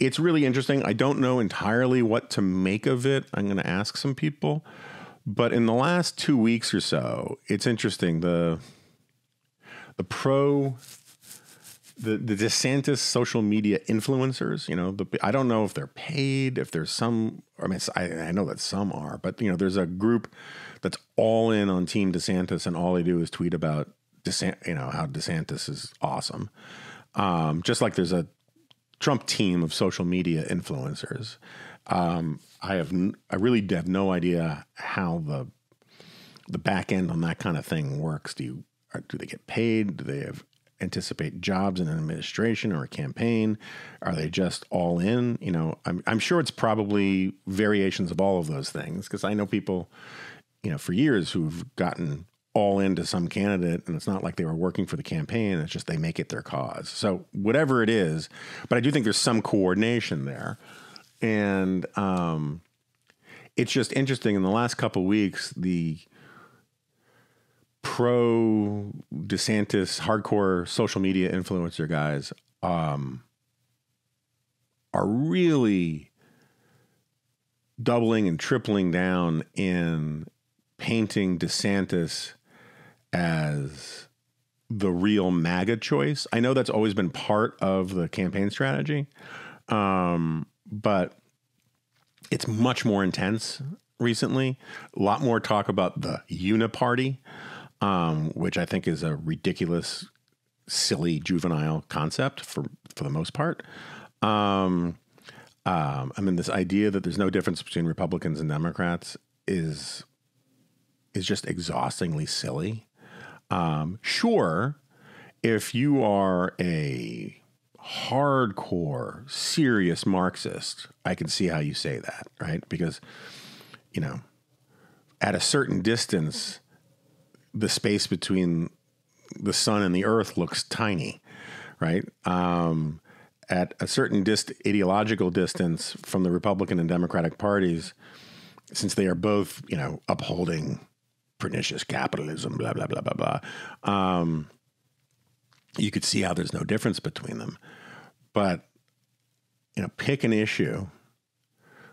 it's really interesting. I don't know entirely what to make of it. I'm going to ask some people. But in the last 2 weeks or so, it's interesting. The DeSantis social media influencers, I don't know if they're paid, if there's some, I know that some are, but there's a group that's all in on Team DeSantis, and all they do is tweet about how DeSantis is awesome. Just like there's a Trump team of social media influencers. I really have no idea how the back end on that kind of thing works. Do they get paid? Do they anticipate jobs in an administration or a campaign? Are they just all in? I'm sure it's probably variations of all of those things, because I know people, for years who've gotten all into some candidate, and it's not like they were working for the campaign. It's just they make it their cause. So whatever it is, but I do think there's some coordination there. And it's just interesting. In the last couple of weeks, the pro DeSantis hardcore social media influencer guys are really doubling and tripling down in painting DeSantis as the real MAGA choice. I know that's always been part of the campaign strategy, but it's much more intense recently. A lot more talk about the uniparty, which I think is a ridiculous, silly, juvenile concept for the most part. This idea that there's no difference between Republicans and Democrats is just exhaustingly silly. Sure, if you are a hardcore, serious Marxist, I can see how you say that, right? Because, at a certain distance, the space between the sun and the earth looks tiny, right? At a certain ideological distance from the Republican and Democratic parties, since they are both, upholding pernicious capitalism, blah, blah, blah, blah, blah. You could see how there's no difference between them. But, pick an issue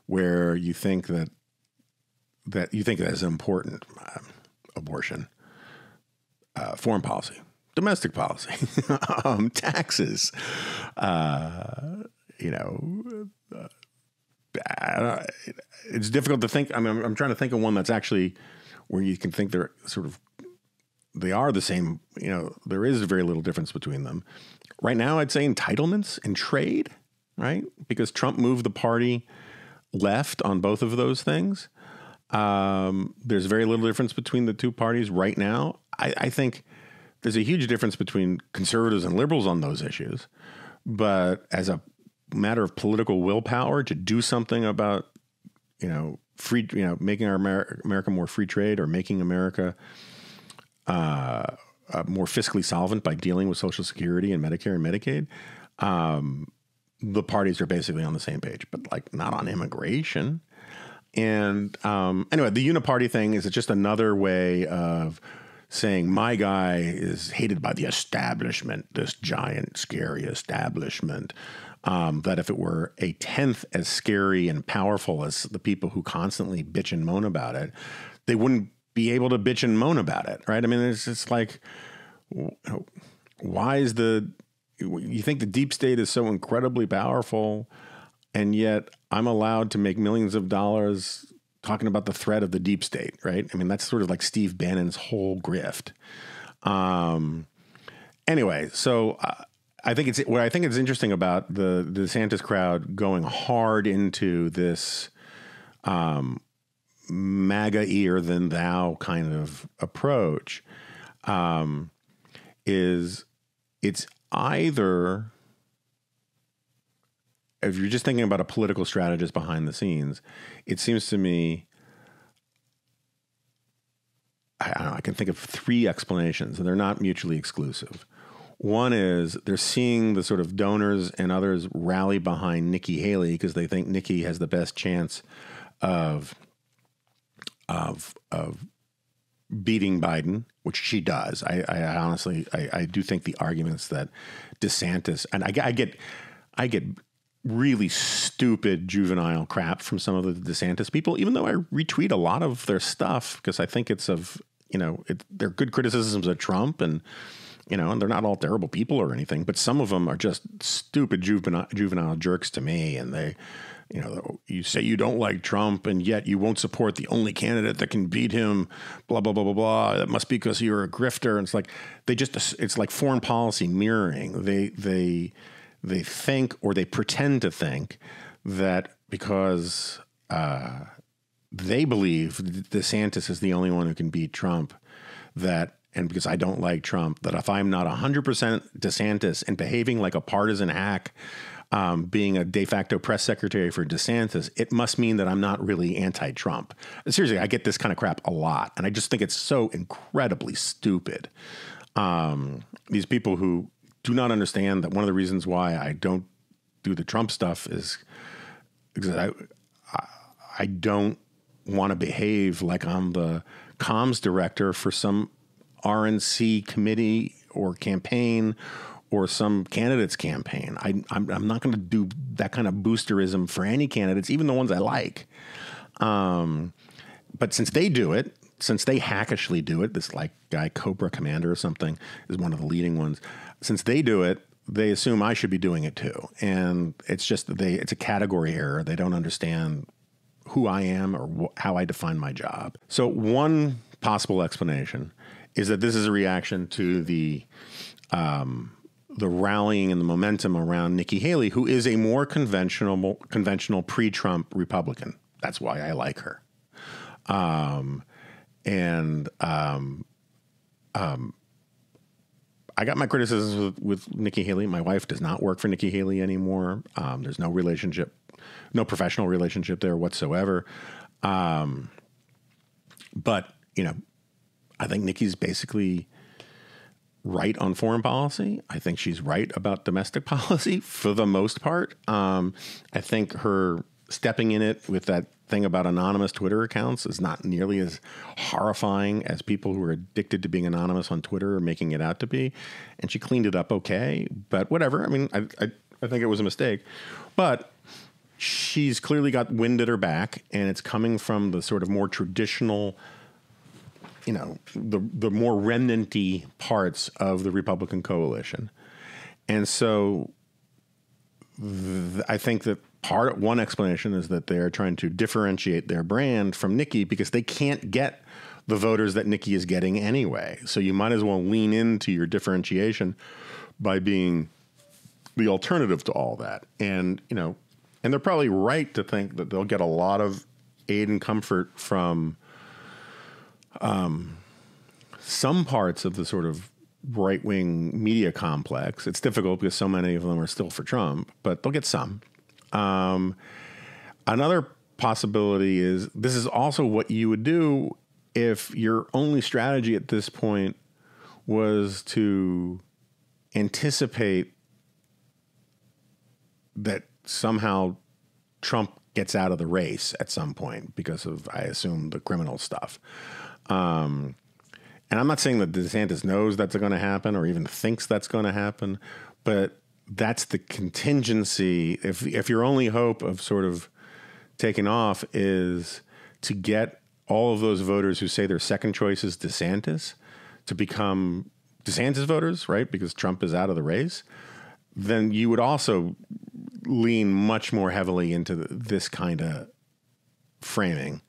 where you think that you think that is important. Abortion, foreign policy, domestic policy, taxes, it's difficult to think. I'm trying to think of one that's actually where you can think they are the same. There is very little difference between them. Right now, I'd say entitlements and trade, right? Because Trump moved the party left on both of those things. There's very little difference between the two parties right now. I think there's a huge difference between conservatives and liberals on those issues. But as a matter of political willpower to do something about, making our America more free trade, or making America more fiscally solvent by dealing with Social Security and Medicare and Medicaid, the parties are basically on the same page, but not on immigration. And anyway, the uniparty thing is just another way of saying my guy is hated by the establishment, this giant, scary establishment, that if it were a tenth as scary and powerful as the people who constantly bitch and moan about it, they wouldn't be able to bitch and moan about it, right? It's just like, why is you think the deep state is so incredibly powerful, and yet I'm allowed to make millions of dollars talking about the threat of the deep state, right? That's sort of like Steve Bannon's whole grift. Anyway, so I think it's interesting about the DeSantis crowd going hard into this MAGA-ier than thou kind of approach. It's either, if you're just thinking about a political strategist behind the scenes, it seems to me, I don't know, I can think of three explanations, and they're not mutually exclusive. One is they're seeing the sort of donors and others rally behind Nikki Haley because they think Nikki has the best chance of beating Biden, which she does. I honestly do think the arguments that DeSantis, and I get really stupid juvenile crap from some of the DeSantis people, even though I retweet a lot of their stuff because I think it's of, they're good criticisms of Trump and they're not all terrible people or anything, but some of them are just stupid juvenile jerks to me. And they, you say you don't like Trump and yet you won't support the only candidate that can beat him, blah, blah, blah, blah, blah. That must be because you're a grifter. And it's like, it's like foreign policy mirroring. They think, or they pretend to think, that because they believe DeSantis is the only one who can beat Trump, and because I don't like Trump, that if I'm not 100% DeSantis and behaving like a partisan hack, being a de facto press secretary for DeSantis, it must mean that I'm not really anti-Trump. Seriously, I get this kind of crap a lot, and I just think it's so incredibly stupid. These people who do not understand that one of the reasons why I don't do the Trump stuff is because I don't want to behave like I'm the comms director for some RNC committee or campaign or some candidate's campaign. I'm not going to do that kind of boosterism for any candidates, even the ones I like. But since they do it, since they hackishly do it, this like guy Cobra Commander or something is one of the leading ones. Since they do it, they assume I should be doing it too. And it's just it's a category error. They don't understand who I am or how I define my job. So one possible explanation is that this is a reaction to the rallying and the momentum around Nikki Haley, who is a more conventional pre-Trump Republican. That's why I like her. I got my criticisms with Nikki Haley. My wife does not work for Nikki Haley anymore. There's no relationship, no professional relationship there whatsoever. But, I think Nikki's basically right on foreign policy. I think she's right about domestic policy for the most part. I think her stepping in it with that thing about anonymous Twitter accounts is not nearly as horrifying as people who are addicted to being anonymous on Twitter are making it out to be. And she cleaned it up okay, but whatever. I mean, I think it was a mistake, but she's clearly got wind at her back, and it's coming from the sort of more traditional, the more remnant-y parts of the Republican coalition. And so I think that one explanation is that they're trying to differentiate their brand from Nikki because they can't get the voters that Nikki is getting anyway. So you might as well lean into your differentiation by being the alternative to all that. And, and they're probably right to think that they'll get a lot of aid and comfort from some parts of the sort of right-wing media complex. It's difficult because so many of them are still for Trump, but they'll get some. Another possibility is this is also what you would do if your only strategy at this point was to anticipate that somehow Trump gets out of the race at some point because of, I assume, the criminal stuff. And I'm not saying that DeSantis knows that's going to happen or even thinks that's going to happen, but that's the contingency. If your only hope of sort of taking off is to get all of those voters who say their second choice is DeSantis to become DeSantis voters, right? Because Trump is out of the race, then you would also lean much more heavily into this kind of framing.